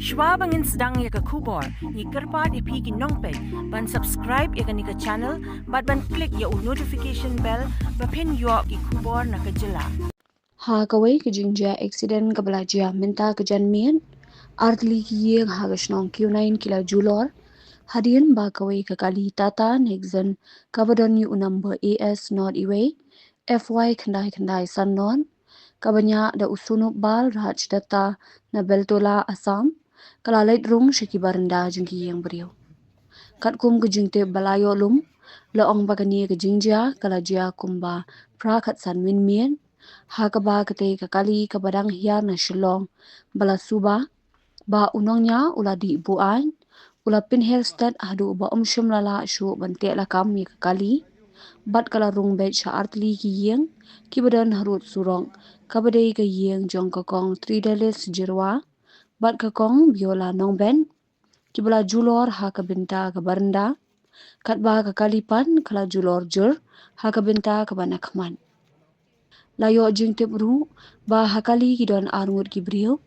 Shwa bangin sedang ya ke kubor, ni kerpat ipi ki nongpek, ban subscribe ya ke ni ke channel, ban klik ya notification bell, bapin yo ki kubor naka jylla. Ha kawai ke jinja accident ke belajia minta ke janmian, artli ki Iing ha ke Shillong Q9 kila Julor, hadian ba kawai ke kali tata Nexon kabadon yu number AS not iwe, FY kendai sanon, kabanya da usunup bal raj data na beltola Assam, kala lait rung syaki barenda jengki yang beriau. Kat kum ke jingte balayo lum, laong bagani ke jinja kala jia kumba pra kat san min mien, ha ka ba kate ka kali ka badang hiar na Shillong bala suba, ba unongnya ula di buan, ula pin helstat hadu ba syum lala syu bante la kam ya ka kali, bat kala rung bet sya artli ki Iing, ki badan harut surong, kabadai ke Iing jong kakong 3 dalis jirwa, bat kakong biola nong ben, kibala Julor ha ka binta ka barenda, kat ba ka kalipan kala Julor jur, ha ka binta ka banakman. Layo jing tip ru, ba ha kali ki don arngut ki beriu,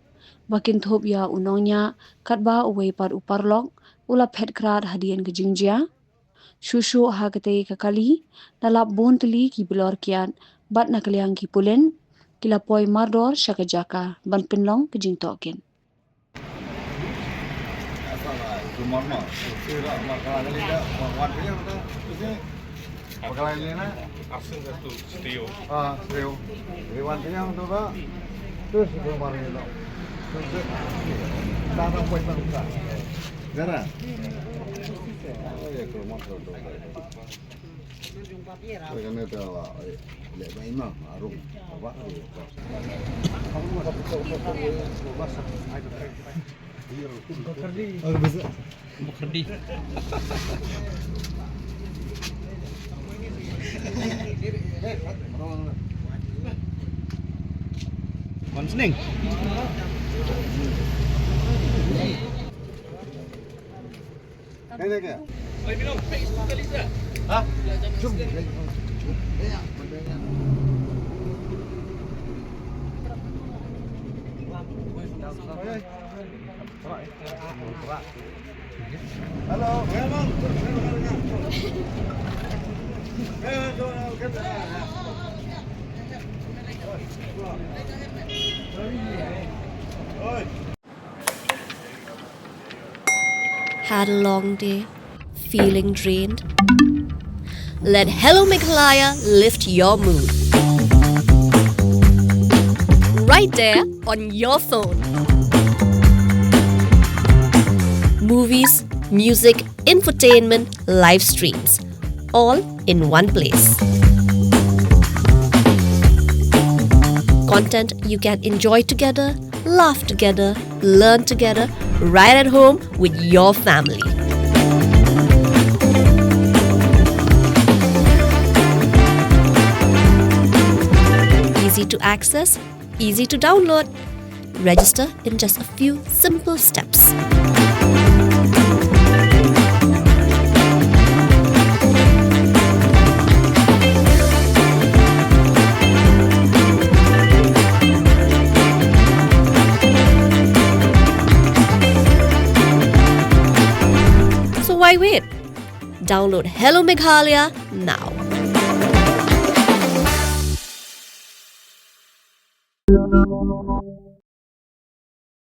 bakin thop ya unongnya, kat ba uwe par uparlok, ula pet krat hadian ke jingjia, shushu ha kate ka kali, lalap bon teli ki bilor kian, bat na kaliang ki pulen, kila poi mardor syaka jaka, ban pinlong ke jing tokin. Konsening. Kaya kaya. Ay bilang face kalis dah. Ha? Jom. Halo, memang. Had a long day, feeling drained? Let Hello Meghalaya lift your mood. Right there on your phone. Movies, music, infotainment, live streams, all in one place. Content you can enjoy together, laugh together, learn together, right at home with your family. Easy to access, easy to download. Register in just a few simple steps. So why wait? Download Hello Meghalaya now.